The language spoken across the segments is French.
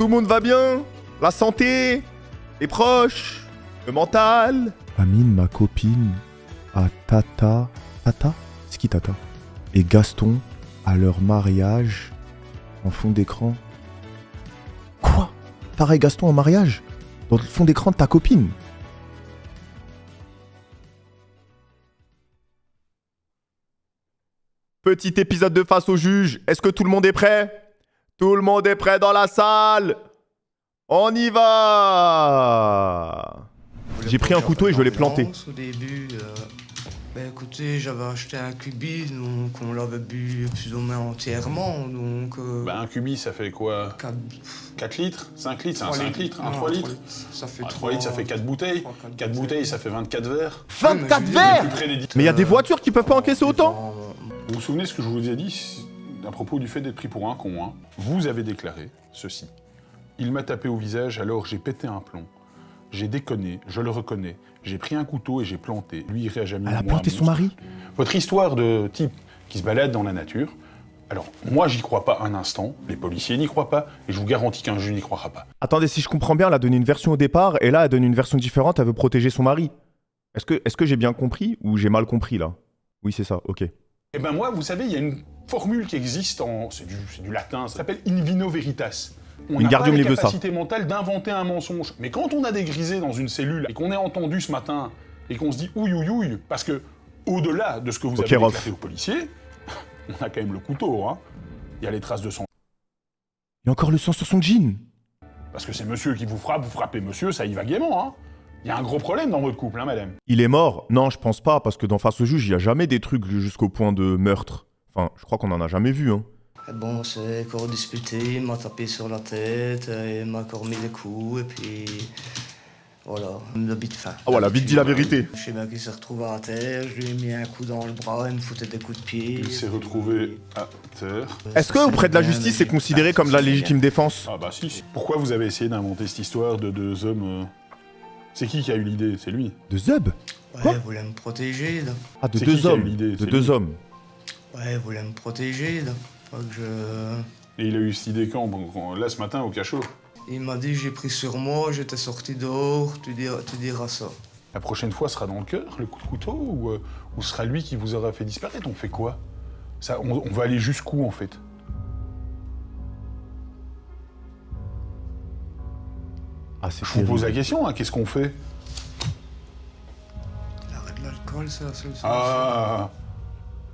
le monde va bien? La santé? Les proches? Le mental? Amine, ma copine, à Tata... Tata? C'est qui Tata? Et Gaston, à leur mariage, en fond d'écran. Quoi? Tara et Gaston en mariage? Dans le fond d'écran de ta copine? Petit épisode de Face au juge. Est-ce que tout le monde est prêt? Tout le monde est prêt dans la salle? On y va! J'ai pris un couteau et je l'ai planté. Au début, écoutez, j'avais acheté un cubi, donc on l'avait bu plus ou moins entièrement, donc... un cubi, ça fait quoi? 4 litres? 5 litres? C'est un 5 litres? Un 3 litres? Ça fait 3 litres, ça fait 4 bouteilles. 4 bouteilles, ça fait 24 verres. 24 verres! Mais il y a des voitures qui peuvent pas encaisser autant? Vous vous souvenez ce que je vous ai dit à propos du fait d'être pris pour un con, hein? Vous avez déclaré ceci. Il m'a tapé au visage, alors j'ai pété un plomb. J'ai déconné, je le reconnais. J'ai pris un couteau et j'ai planté. Lui, il réagit à Elle a planté son mari? Votre histoire de type qui se balade dans la nature, alors moi, j'y crois pas un instant, les policiers n'y croient pas, et je vous garantis qu'un juge n'y croira pas. Attendez, si je comprends bien, elle a donné une version au départ, et là, elle donne une version différente, elle veut protéger son mari. Est-ce que j'ai bien compris, ou j'ai mal compris, là? Oui, c'est ça, ok. Eh ben moi, vous savez, il y a une formule qui existe c'est du latin, ça s'appelle in vino veritas. On n'a pas la capacité mentale d'inventer un mensonge. Mais quand on a dégrisé dans une cellule et qu'on est entendu ce matin et qu'on se dit ouille ouille ouille, parce que au-delà de ce que vous avez déclaré aux policiers, on a quand même le couteau, hein. Il y a les traces de sang. Il y a encore le sang sur son jean. Parce que c'est monsieur qui vous frappe, vous frappez monsieur, ça y va gaiement, hein. Il y a un gros problème dans votre couple, hein, madame. Il est mort? Non, je pense pas, parce que dans Face au juge, il y a jamais des trucs jusqu'au point de meurtre. Enfin, je crois qu'on en a jamais vu, hein. Bon, c'est encore disputé, il m'a tapé sur la tête, il m'a encore mis des coups, et puis... Voilà, le bite fin. Ah voilà, vite dit la vérité. Je sais bien qu'il s'est retrouvé à terre, je lui ai mis un coup dans le bras, il me foutait des coups de pied. Il s'est retrouvé à terre. Est-ce que auprès de la justice, c'est considéré comme de la légitime défense? Ah bah si. Pourquoi vous avez essayé d'inventer cette histoire de deux hommes C'est qui a eu l'idée? C'est lui. De Zeb? Ouais, il voulait me protéger. Ah, de deux hommes. De deux hommes. Ouais, il voulait me protéger. Et il a eu cette idée quand? Là, ce matin, au cachot. Il m'a dit, j'ai pris sur moi, j'étais sorti dehors, tu diras ça. La prochaine fois sera dans le cœur, le coup de couteau, ou sera lui qui vous aura fait disparaître? On fait quoi? Ça, on va aller jusqu'où, en fait? Ah, c'est Je vous pose la question, hein, qu'est-ce qu'on fait? L'arrêt de l'alcool, c'est la solution. Ah!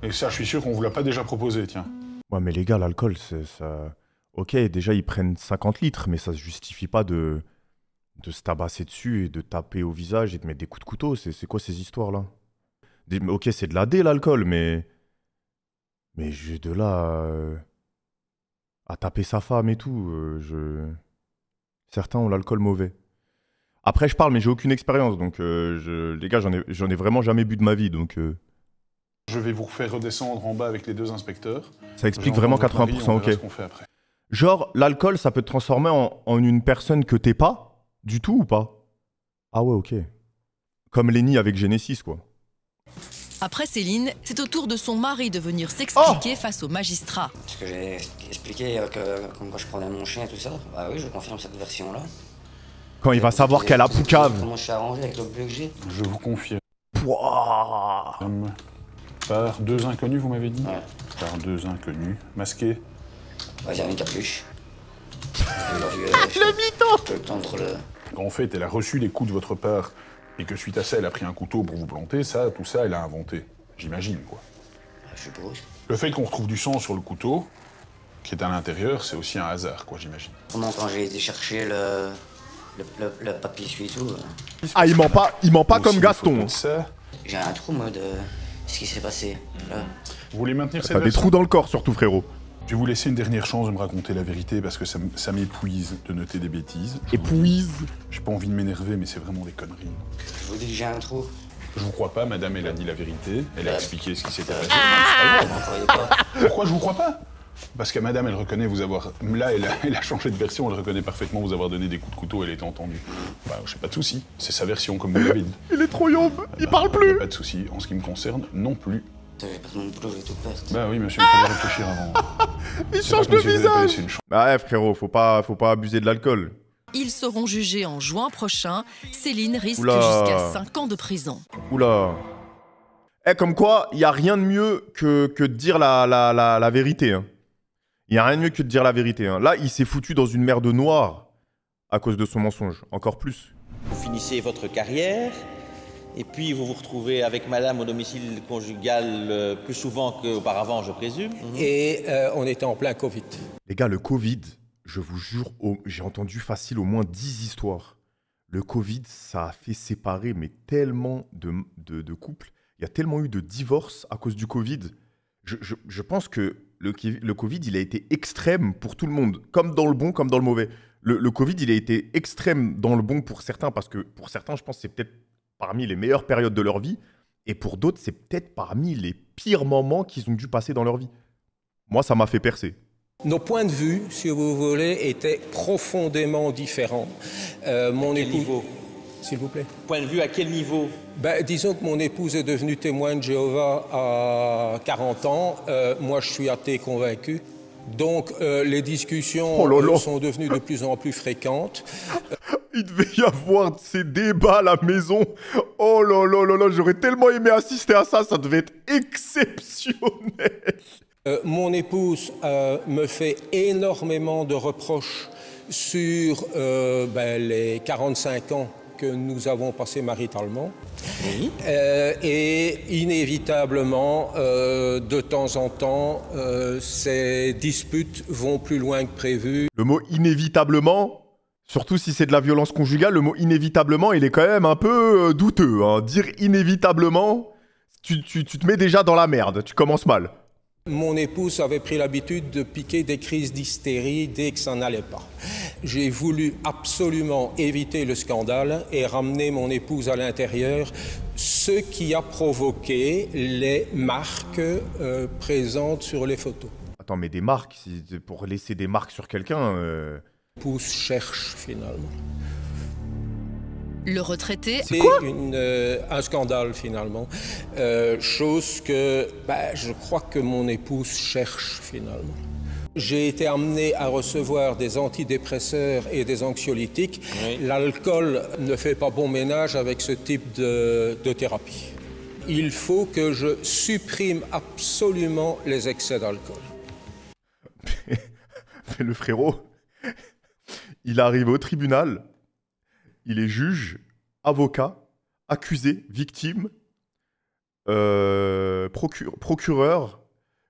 Et ça, je suis sûr qu'on vous l'a pas déjà proposé, tiens. Ouais, mais les gars, l'alcool, c'est ça... Ok, déjà, ils prennent 50 litres, mais ça se justifie pas de se tabasser dessus et de taper au visage et de mettre des coups de couteau. C'est quoi ces histoires-là? Ok, c'est de la D, l'alcool, mais... Mais de là à taper sa femme et tout, certains ont l'alcool mauvais. Après, je parle, mais j'ai aucune expérience, donc les gars, j'en ai vraiment jamais bu de ma vie, donc... Je vais vous refaire redescendre en bas avec les deux inspecteurs. Ça explique vraiment 80%, ok. Ce qu'on fait après. Genre, l'alcool, ça peut te transformer en une personne que t'es pas, du tout ou pas? Ah ouais, ok. Comme Lenny avec Genesis, quoi. Après Céline, c'est au tour de son mari de venir s'expliquer face au magistrat. Ce que j'ai expliqué, comme quand je prenais mon chien et tout ça, bah oui, je confirme cette version-là. Quand il va savoir qu'elle a poucave. Comment je suis arrangé avec le bleu que j'ai? Je vous confirme. Pouah. Par deux inconnus, vous m'avez dit? Ouais. Par deux inconnus. Masqués? Ouais, j'avais une capuche. Le mytho! Je peux le tendre le... En fait, elle a reçu des coups de votre part, et que suite à ça, elle a pris un couteau pour vous planter, tout ça, elle a inventé. J'imagine, quoi. Je suppose. Le fait qu'on retrouve du sang sur le couteau, qui est à l'intérieur, c'est aussi un hasard, quoi, j'imagine. Comment, quand j'ai été chercher le papier suite et tout... Ah, il ment pas comme Gaston. J'ai un trou, moi, de ce qui s'est passé, là. Vous voulez maintenir cette T'as des trous dans le corps, surtout, frérot. Je vais vous laisser une dernière chance de me raconter la vérité, parce que ça m'épuise de noter des bêtises. Épuise. J'ai pas envie de m'énerver, mais c'est vraiment des conneries. Je vous dis que j'ai un trou. Je vous crois pas, madame, elle a dit la vérité. Elle a expliqué ce qui s'était passé. Vous m'en croyez pas? Pourquoi je vous crois pas? Parce que madame, elle reconnaît vous avoir... Là, elle a changé de version, elle reconnaît parfaitement vous avoir donné des coups de couteau, elle était entendue. Bah, j'ai pas de souci. C'est sa version, comme vous l'avez dit. Il est trop yombe, il parle plus. Pas de souci. En ce qui me concerne, non plus. J'ai perdu mon boulot, j'ai tout perdu. Bah oui, monsieur, il fallait réfléchir avant. Il change de visage. Bah ouais, frérot, faut pas abuser de l'alcool. Ils seront jugés en juin prochain. Céline risque Oula. jusqu'à 5 ans de prison. Oula. Comme quoi, il n'y a rien de mieux que de dire la vérité. Hein. Il n'y a rien de mieux que de dire la vérité. Hein. Là, il s'est foutu dans une merde noire à cause de son mensonge. Encore plus. Vous finissez votre carrière et puis vous vous retrouvez avec madame au domicile conjugal plus souvent qu'auparavant, je présume. Et on était en plein Covid. Les gars, le Covid, je vous jure, j'ai entendu facile au moins 10 histoires. Le Covid, ça a fait séparer mais tellement de couples. Il y a tellement eu de divorces à cause du Covid. Je pense que le Covid, il a été extrême pour tout le monde, comme dans le bon, comme dans le mauvais. Le Covid, il a été extrême dans le bon pour certains, parce que pour certains, je pense que c'est peut-être parmi les meilleures périodes de leur vie, et pour d'autres, c'est peut-être parmi les pires moments qu'ils ont dû passer dans leur vie. Moi, ça m'a fait percer. Nos points de vue, si vous voulez, étaient profondément différents. Mon Quel époux... niveau ? S'il vous plaît. Point de vue à quel niveau ? Disons que mon épouse est devenue témoin de Jéhovah à 40 ans. Moi, je suis athée convaincu. Donc, les discussions sont devenues de plus en plus fréquentes. Il devait y avoir ces débats à la maison. Oh là là là là, j'aurais tellement aimé assister à ça. Ça devait être exceptionnel. Mon épouse me fait énormément de reproches sur les 45 ans que nous avons passé maritalement. Oui. Et inévitablement, de temps en temps, ces disputes vont plus loin que prévu. Le mot inévitablement, surtout si c'est de la violence conjugale, le mot inévitablement, il est quand même un peu douteux. Hein. Dire inévitablement, tu te mets déjà dans la merde, tu commences mal. Mon épouse avait pris l'habitude de piquer des crises d'hystérie dès que ça n'allait pas. J'ai voulu absolument éviter le scandale et ramener mon épouse à l'intérieur, ce qui a provoqué les marques présentes sur les photos. Attends, mais des marques, pour laisser des marques sur quelqu'un... L'épouse cherche finalement. Le retraité... C'est un scandale finalement. Chose que je crois que mon épouse cherche finalement. J'ai été amené à recevoir des antidépresseurs et des anxiolytiques. Oui. L'alcool ne fait pas bon ménage avec ce type de thérapie. Il faut que je supprime absolument les excès d'alcool. Mais le frérot, il arrive au tribunal... Il est juge, avocat, accusé, victime, procureur,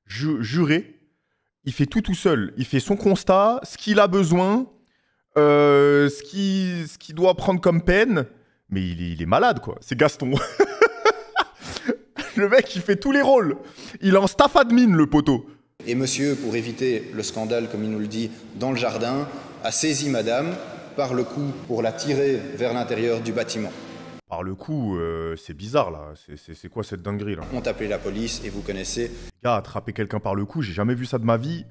juré. Il fait tout seul. Il fait son constat, ce qu'il a besoin, ce qu'il doit prendre comme peine. Mais il est malade, quoi. C'est Gaston. Le mec, il fait tous les rôles. Il est en staff admin, le poteau. Et monsieur, pour éviter le scandale, comme il nous le dit, dans le jardin, a saisi madame... par le cou pour la tirer vers l'intérieur du bâtiment. Par le cou, c'est bizarre là, c'est quoi cette dinguerie là? On appelé la police et vous connaissez. Les gars, attraper quelqu'un par le cou, j'ai jamais vu ça de ma vie,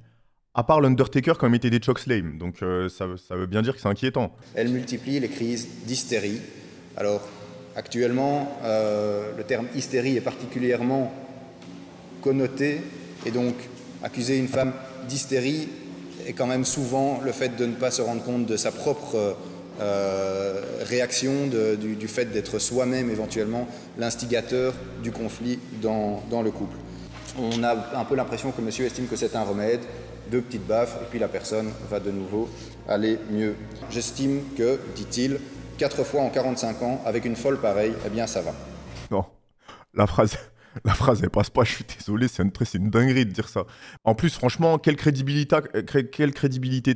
à part l'Undertaker quand il mettait des chokeslam, donc ça veut bien dire que c'est inquiétant. Elle multiplie les crises d'hystérie. Alors, actuellement, le terme hystérie est particulièrement connoté, et donc accuser une femme d'hystérie et quand même souvent le fait de ne pas se rendre compte de sa propre réaction, du fait d'être soi-même éventuellement l'instigateur du conflit dans le couple. On a un peu l'impression que monsieur estime que c'est un remède, 2 petites baffes et puis la personne va de nouveau aller mieux. J'estime que, dit-il, 4 fois en 45 ans, avec une folle pareille, eh bien ça va. Non, la phrase elle passe pas, je suis désolé, c'est une dinguerie de dire ça. En plus, franchement, quelle crédibilité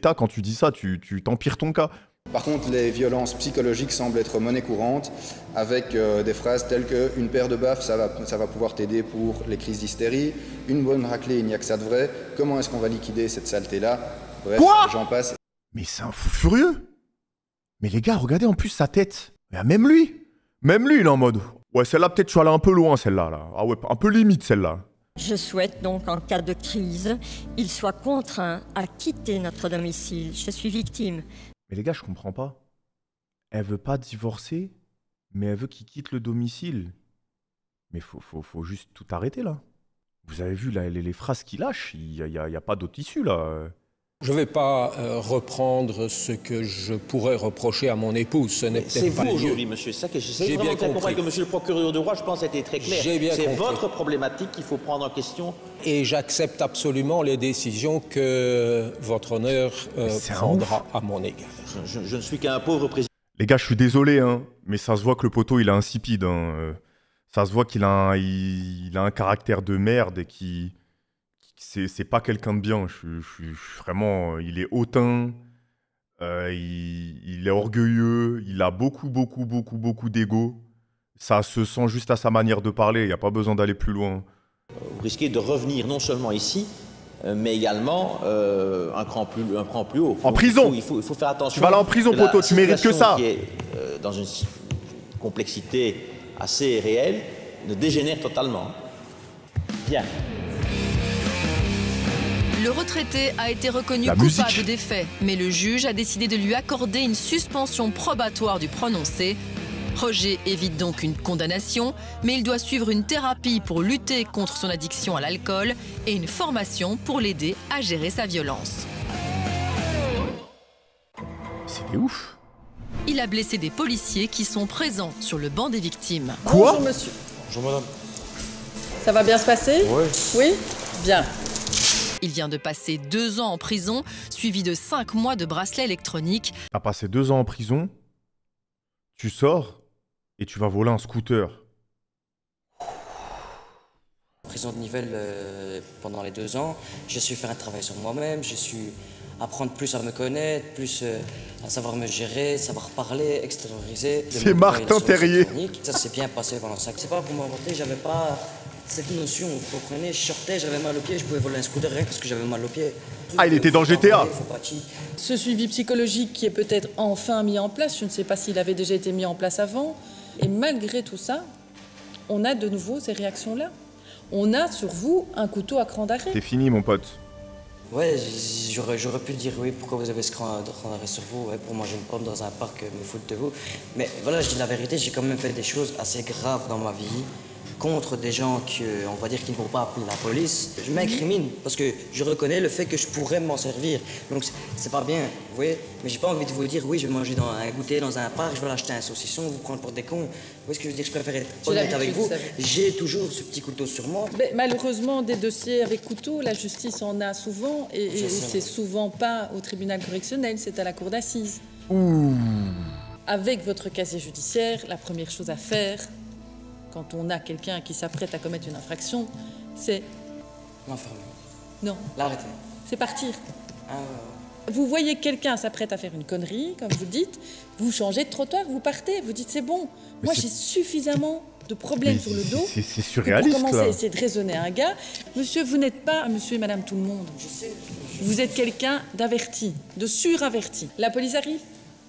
t'as quand tu dis ça, tu t'empires ton cas. Par contre, les violences psychologiques semblent être monnaie courante, avec des phrases telles que « une paire de baffes, ça va pouvoir t'aider pour les crises d'hystérie »,« une bonne raclée, il n'y a que ça de vrai »,« comment est-ce qu'on va liquider cette saleté-là » Bref, j'en passe. Mais c'est un fou furieux. Mais les gars, regardez en plus sa tête. Même lui, il est en mode... Ouais, celle-là, peut-être, je suis allé un peu loin, celle-là. Là. Ah ouais, un peu limite, celle-là. Je souhaite donc, en cas de crise, il soit contraint à quitter notre domicile. Je suis victime. Mais les gars, je comprends pas. Elle veut pas divorcer, mais elle veut qu'il quitte le domicile. Mais faut juste tout arrêter, là. Vous avez vu là, les phrases qu'il lâche, il n'y a pas d'autre issue là. Je ne vais pas reprendre ce que je pourrais reprocher à mon épouse. Ce n'est peut-être pas vous aujourd'hui, monsieur. C'est ça que j'essaie vraiment de faire comprendre que monsieur le procureur du roi, je pense, a été très clair. C'est votre problématique qu'il faut prendre en question. Et j'accepte absolument les décisions que votre honneur prendra à mon égard. Je ne suis qu'un pauvre président. Les gars, je suis désolé, hein, mais ça se voit que le poteau, il est insipide. Hein. Ça se voit qu'il a, il a un caractère de merde et qu'il... C'est pas quelqu'un de bien. Je suis vraiment... Il est hautain, il est orgueilleux, il a beaucoup d'ego. Ça se sent juste à sa manière de parler, il n'y a pas besoin d'aller plus loin. Vous risquez de revenir non seulement ici, mais également un cran plus haut. En prison. Il faut faire attention. Tu vas aller en prison, poteau, tu mérites que ça. Qui est dans une complexité assez réelle, ne dégénère totalement. Bien. Le retraité a été reconnu coupable des faits, mais le juge a décidé de lui accorder une suspension probatoire du prononcé. Roger évite donc une condamnation, mais il doit suivre une thérapie pour lutter contre son addiction à l'alcool et une formation pour l'aider à gérer sa violence. C'était ouf. Il a blessé des policiers qui sont présents sur le banc des victimes. Quoi ? Bonjour monsieur. Bonjour madame. Ça va bien se passer ? Oui. Oui ? Bien. Il vient de passer 2 ans en prison, suivi de 5 mois de bracelet électronique. T'as passé 2 ans en prison, tu sors et tu vas voler un scooter. Prison de Nivelles pendant les 2 ans, j'ai su faire un travail sur moi-même, j'ai su apprendre plus à me connaître, plus à savoir me gérer, savoir parler, extérioriser. C'est Martin Terrier. Ça s'est bien passé pendant ça. C'est pas pour m'inventer, j'avais pas cette notion, vous comprenez, je sortais, j'avais mal aux pieds, je pouvais voler un scooter rien parce que j'avais mal aux pieds. Ah, il était dans GTA. Ce suivi psychologique qui est peut-être enfin mis en place, je ne sais pas s'il avait déjà été mis en place avant, et malgré tout ça, on a de nouveau ces réactions-là. On a sur vous un couteau à cran d'arrêt. C'est fini, mon pote. Ouais, j'aurais pu dire oui, pourquoi vous avez ce cran d'arrêt sur vous, ouais, pour manger une pomme dans un parc, me foutre de vous. Mais voilà, je dis la vérité, j'ai quand même fait des choses assez graves dans ma vie, contre des gens qui, on va dire, qui ne vont pas appeler la police. Je m'incrimine parce que je reconnais le fait que je pourrais m'en servir. Donc c'est pas bien, vous voyez. Mais j'ai pas envie de vous dire, oui, je vais manger un goûter dans un parc, je vais acheter un saucisson, vous prendre pour des cons. Vous voyez ce que je veux dire? Je préfère être honnête avec vous. J'ai toujours ce petit couteau sur moi. Mais malheureusement, des dossiers avec couteau, la justice en a souvent, et c'est souvent pas au tribunal correctionnel, c'est à la cour d'assises. Avec votre casier judiciaire, la première chose à faire, quand on a quelqu'un qui s'apprête à commettre une infraction, c'est... L'enfermer. Non. L'arrêter. C'est partir. Vous voyez quelqu'un s'apprête à faire une connerie, comme vous dites, vous changez de trottoir, vous partez, vous dites c'est bon. Moi j'ai suffisamment de problèmes sur le dos. C'est surréaliste pour commencer là. à essayer de raisonner un gars. Monsieur, vous n'êtes pas monsieur et madame tout le monde. Je sais. Vous êtes quelqu'un d'averti, de suraverti. La police arrive,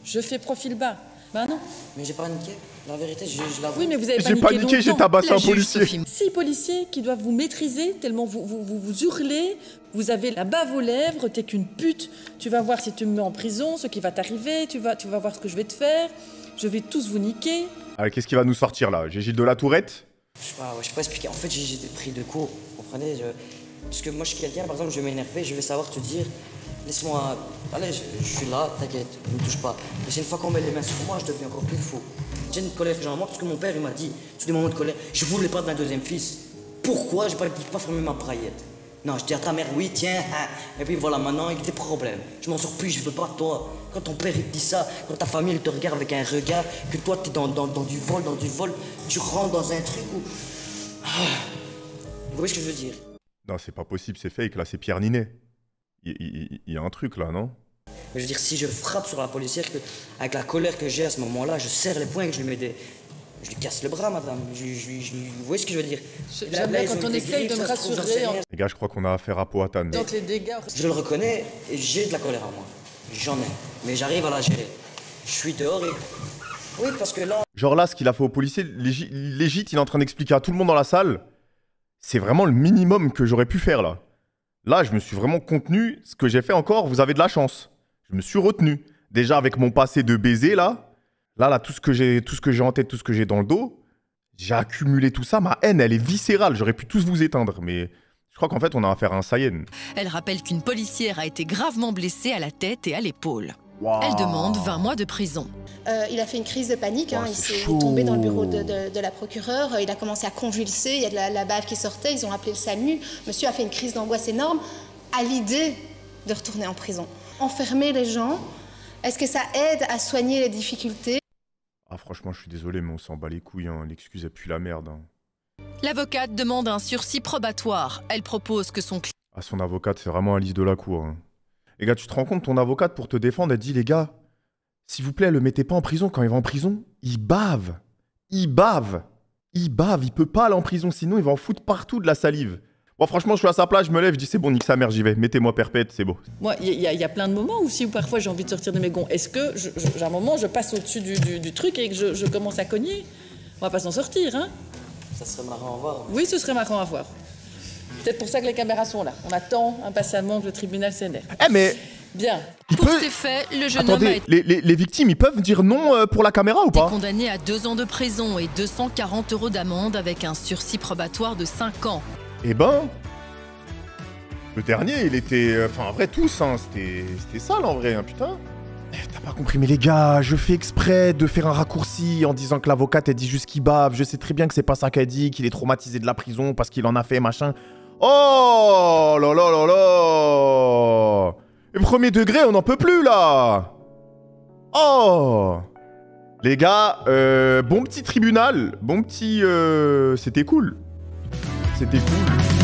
je fais profil bas. Ben non. Mais j'ai pas niqué. La vérité, je l'avoue. Oui, mais vous avez J'ai pas niqué, j'ai tabassé un policier. 6 policiers qui doivent vous maîtriser tellement vous hurlez, vous avez la bave aux lèvres, t'es qu'une pute, tu vas voir si tu me mets en prison, ce qui va t'arriver, tu vas voir ce que je vais te faire, je vais tous vous niquer. Allez, qu'est-ce qui va nous sortir là? J'ai Gilles de la Tourette? Je sais pas expliquer. En fait, j'ai pris de cours, vous comprenez? Parce que moi, je suis quelqu'un, par exemple, je vais m'énerver, je vais savoir te dire, laisse-moi, allez, je suis là, t'inquiète, ne me touche pas. Mais c'est une fois qu'on met les mains sur moi, je deviens encore plus fou. J'ai une colère que j'en ai parce que mon père, il m'a dit, c'est des moments de colère, je voulais pas d'un deuxième fils. Pourquoi? Je pas fermer ma braillette. Non, je dis à ta mère, oui, tiens, et puis voilà, maintenant, il y a des problèmes. Je m'en sors plus, je veux pas toi. Quand ton père, il te dit ça, quand ta famille, elle te regarde avec un regard, que toi, t'es dans du vol, tu rentres dans un truc où... Vous voyez ce que je veux dire? Non, c'est pas possible, c'est fake, là, c'est Pierre Ninet. Il y a un truc, là, non? Mais je veux dire, si je frappe sur la policière, avec la colère que j'ai à ce moment-là, je serre les poings et que je lui mets des... Je lui casse le bras, madame. Vous voyez ce que je veux dire? J'aime bien quand on essaye de me rassurer. Les gars, je crois qu'on a affaire à Powhatan. Donc les dégâts... Je le reconnais et j'ai de la colère en moi. J'en ai. Mais j'arrive à la gérer. Je suis dehors et... Oui, parce que là... Genre là, ce qu'il a fait aux policiers, légit, il est en train d'expliquer à tout le monde dans la salle. C'est vraiment le minimum que j'aurais pu faire, là. Là, je me suis vraiment contenu. Ce que j'ai fait encore, vous avez de la chance. Je me suis retenu. Déjà, avec mon passé de baiser, là, tout ce que j'ai en tête, tout ce que j'ai dans le dos, j'ai accumulé tout ça. Ma haine, elle est viscérale. J'aurais pu tous vous éteindre. Mais crois qu'en fait, on a affaire à un Saiyan. Elle rappelle qu'une policière a été gravement blessée à la tête et à l'épaule. Wow. Elle demande 20 mois de prison. Il a fait une crise de panique, il s'est tombé dans le bureau de la procureure, il a commencé à convulser, il y a de la bave qui sortait, ils ont appelé le SAMU. Monsieur a fait une crise d'angoisse énorme à l'idée de retourner en prison. Enfermer les gens, est-ce que ça aide à soigner les difficultés? Ah franchement, je suis désolé, mais on s'en bat les couilles, hein. L'excuse elle pue la merde. Hein. L'avocate demande un sursis probatoire. Elle propose que son client... Ah, son avocate, c'est vraiment Alice de la cour. Hein. Les gars, tu te rends compte, ton avocate, pour te défendre, elle dit, les gars, s'il vous plaît, le mettez pas en prison. Quand il va en prison, il bave. Il bave. Il bave. Il peut pas aller en prison, sinon il va en foutre partout de la salive. Bon, franchement, je suis à sa place, je me lève, je dis, c'est bon, nique sa mère, j'y vais. Mettez-moi perpète, c'est beau. Moi, il y a plein de moments aussi où parfois j'ai envie de sortir de mes gonds. Est-ce que, j'ai un moment, je passe au-dessus du truc et que je commence à cogner? On va pas s'en sortir, hein? Ça serait marrant à voir. Oui, ce serait marrant à voir. Peut-être pour ça que les caméras sont là. On attend impatiemment que le tribunal s'énerve. Eh mais... Bien. Pour ces faits, le jeune homme a été... les victimes, ils peuvent dire non pour la caméra ou pas? Condamné à 2 ans de prison et 240 € d'amende avec un sursis probatoire de 5 ans. Eh ben... Le dernier, il était... Enfin, en vrai, tous, hein. C'était sale, en vrai, hein, putain. T'as pas compris, mais les gars, je fais exprès de faire un raccourci en disant que l'avocate, elle dit juste qu'il bave. Je sais très bien que c'est pas ça qu'elle dit, qu'il est traumatisé de la prison parce qu'il en a fait, machin. Oh là là là là! Et premier degré, on n'en peut plus, là! Oh! Les gars, bon petit tribunal, bon petit... C'était cool. C'était cool.